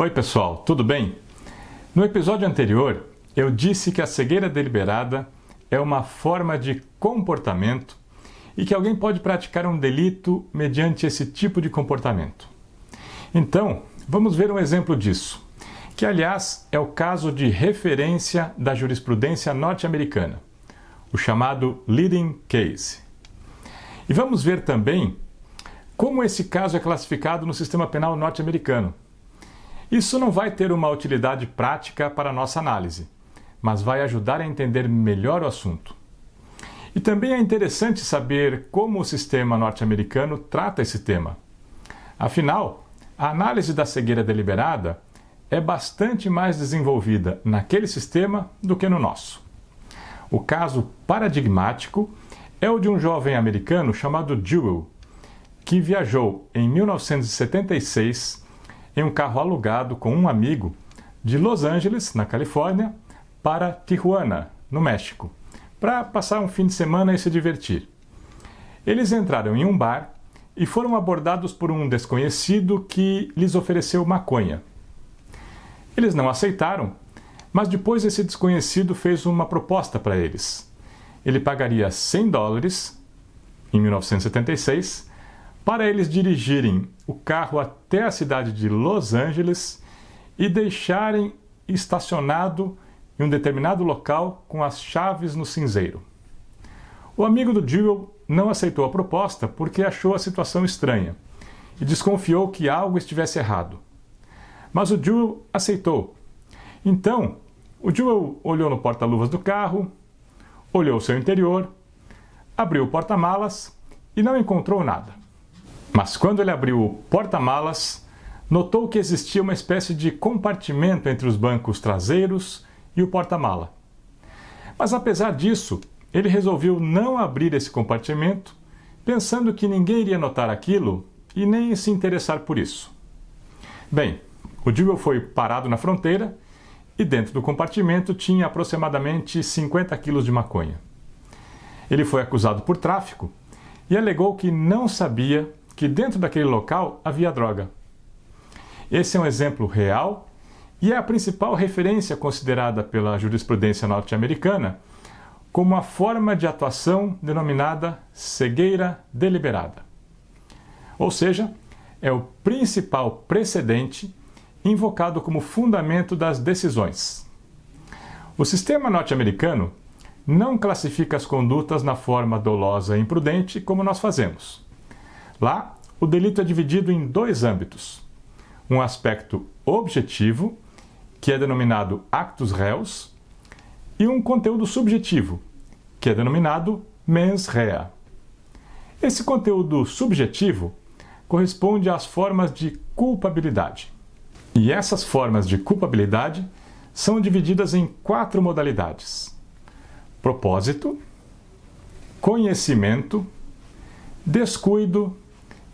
Oi pessoal, tudo bem? No episódio anterior, eu disse que a cegueira deliberada é uma forma de comportamento e que alguém pode praticar um delito mediante esse tipo de comportamento. Então, vamos ver um exemplo disso, que aliás é o caso de referência da jurisprudência norte-americana, o chamado leading case. E vamos ver também como esse caso é classificado no sistema penal norte-americano. Isso não vai ter uma utilidade prática para a nossa análise, mas vai ajudar a entender melhor o assunto. E também é interessante saber como o sistema norte-americano trata esse tema. Afinal, a análise da cegueira deliberada é bastante mais desenvolvida naquele sistema do que no nosso. O caso paradigmático é o de um jovem americano chamado Jewel, que viajou em 1976 em um carro alugado com um amigo de Los Angeles, na Califórnia, para Tijuana, no México, para passar um fim de semana e se divertir. Eles entraram em um bar e foram abordados por um desconhecido que lhes ofereceu maconha. Eles não aceitaram, mas depois esse desconhecido fez uma proposta para eles. Ele pagaria $100 em 1976 para eles dirigirem o carro até a cidade de Los Angeles e deixarem estacionado em um determinado local com as chaves no cinzeiro. O amigo do Jewel não aceitou a proposta porque achou a situação estranha e desconfiou que algo estivesse errado. Mas o Jewel aceitou. Então, o Jewel olhou no porta-luvas do carro, olhou o seu interior, abriu o porta-malas e não encontrou nada. Mas quando ele abriu o porta-malas, notou que existia uma espécie de compartimento entre os bancos traseiros e o porta-mala. Mas apesar disso, ele resolveu não abrir esse compartimento, pensando que ninguém iria notar aquilo e nem se interessar por isso. Bem, o Jewel foi parado na fronteira e dentro do compartimento tinha aproximadamente 50 quilos de maconha. Ele foi acusado por tráfico e alegou que não sabia que dentro daquele local havia droga. Esse é um exemplo real e é a principal referência considerada pela jurisprudência norte-americana como a forma de atuação denominada cegueira deliberada. Ou seja, é o principal precedente invocado como fundamento das decisões. O sistema norte-americano não classifica as condutas na forma dolosa e imprudente como nós fazemos. Lá, o delito é dividido em dois âmbitos. Um aspecto objetivo, que é denominado actus reus, e um conteúdo subjetivo, que é denominado mens rea. Esse conteúdo subjetivo corresponde às formas de culpabilidade. E essas formas de culpabilidade são divididas em 4 modalidades: propósito, conhecimento, descuido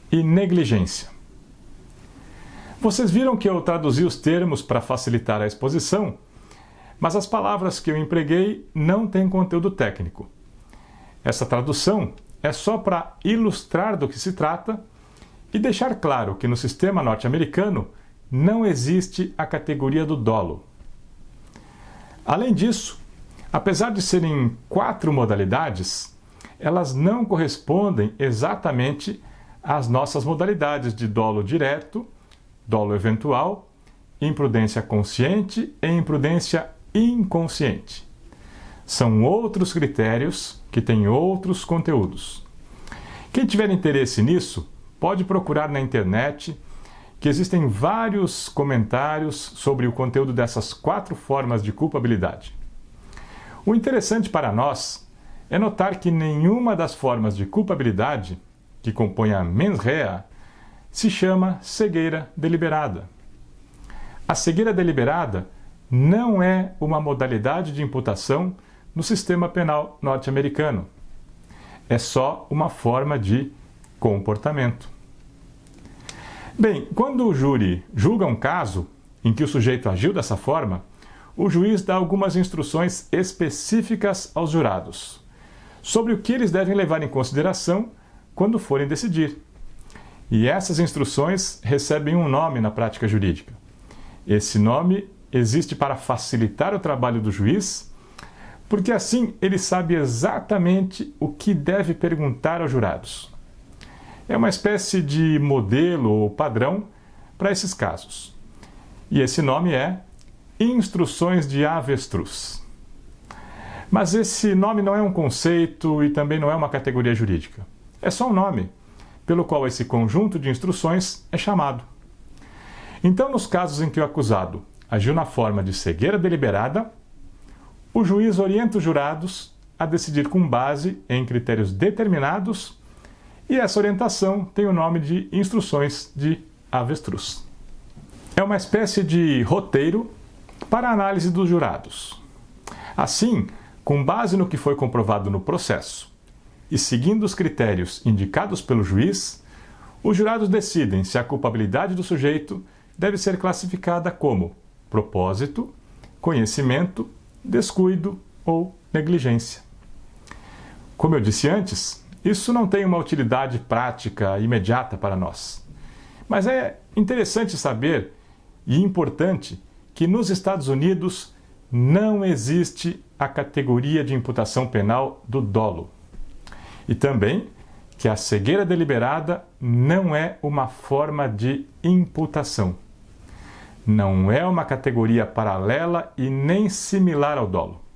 e negligência. Vocês viram que eu traduzi os termos para facilitar a exposição, mas as palavras que eu empreguei não têm conteúdo técnico. Essa tradução é só para ilustrar do que se trata e deixar claro que no sistema norte-americano não existe a categoria do dolo. Além disso, apesar de serem 4 modalidades, elas não correspondem exatamente às nossas modalidades de dolo direto, dolo eventual, imprudência consciente e imprudência inconsciente. São outros critérios que têm outros conteúdos. Quem tiver interesse nisso, pode procurar na internet, que existem vários comentários sobre o conteúdo dessas 4 formas de culpabilidade. O interessante para nós é notar que nenhuma das formas de culpabilidade que compõe a mens rea se chama cegueira deliberada. A cegueira deliberada não é uma modalidade de imputação no sistema penal norte-americano. É só uma forma de comportamento. Bem, quando o júri julga um caso em que o sujeito agiu dessa forma, o juiz dá algumas instruções específicas aos jurados sobre o que eles devem levar em consideração quando forem decidir. E essas instruções recebem um nome na prática jurídica. Esse nome existe para facilitar o trabalho do juiz, porque assim ele sabe exatamente o que deve perguntar aos jurados. É uma espécie de modelo ou padrão para esses casos. E esse nome é Instruções de Avestruz. Mas esse nome não é um conceito e também não é uma categoria jurídica. É só um nome, pelo qual esse conjunto de instruções é chamado. Então, nos casos em que o acusado agiu na forma de cegueira deliberada, o juiz orienta os jurados a decidir com base em critérios determinados e essa orientação tem o nome de Instruções de Avestruz. É uma espécie de roteiro para a análise dos jurados. Assim, com base no que foi comprovado no processo e seguindo os critérios indicados pelo juiz, os jurados decidem se a culpabilidade do sujeito deve ser classificada como propósito, conhecimento, descuido ou negligência. Como eu disse antes, isso não tem uma utilidade prática imediata para nós. Mas é interessante saber e importante que nos Estados Unidos não existe a categoria de imputação penal do dolo. E também que a cegueira deliberada não é uma forma de imputação. Não é uma categoria paralela e nem similar ao dolo.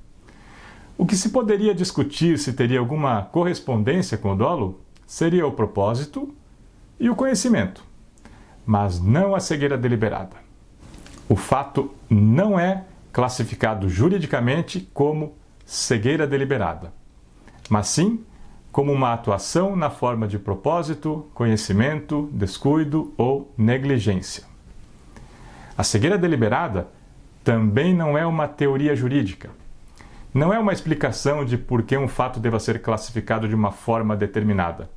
O que se poderia discutir se teria alguma correspondência com o dolo seria o propósito e o conhecimento, mas não a cegueira deliberada. O fato não é classificado juridicamente como cegueira deliberada, mas sim como uma atuação na forma de propósito, conhecimento, descuido ou negligência. A cegueira deliberada também não é uma teoria jurídica. Não é uma explicação de por que um fato deva ser classificado de uma forma determinada.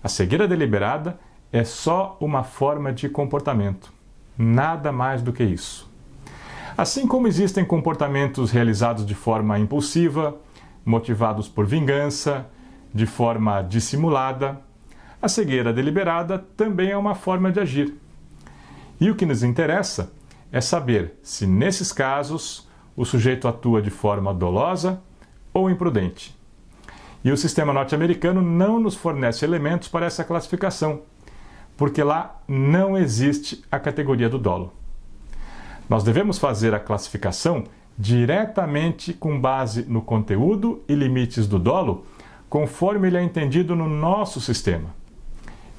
A cegueira deliberada é só uma forma de comportamento, nada mais do que isso. Assim como existem comportamentos realizados de forma impulsiva, motivados por vingança, de forma dissimulada, a cegueira deliberada também é uma forma de agir. E o que nos interessa é saber se, nesses casos, o sujeito atua de forma dolosa ou imprudente. E o sistema norte-americano não nos fornece elementos para essa classificação, porque lá não existe a categoria do dolo. Nós devemos fazer a classificação diretamente com base no conteúdo e limites do dolo, conforme ele é entendido no nosso sistema.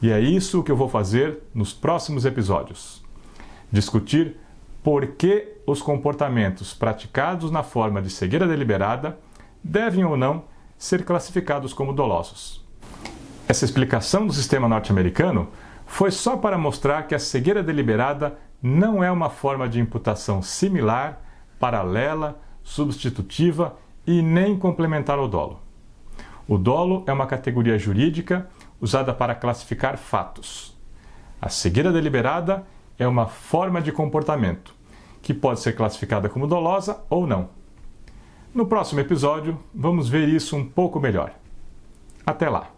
E é isso que eu vou fazer nos próximos episódios. Discutir por que os comportamentos praticados na forma de cegueira deliberada devem ou não ser classificados como dolosos. Essa explicação do sistema norte-americano foi só para mostrar que a cegueira deliberada não é uma forma de imputação similar, paralela, substitutiva e nem complementar ao dolo. O dolo é uma categoria jurídica usada para classificar fatos. A cegueira deliberada é uma forma de comportamento, que pode ser classificada como dolosa ou não. No próximo episódio, vamos ver isso um pouco melhor. Até lá!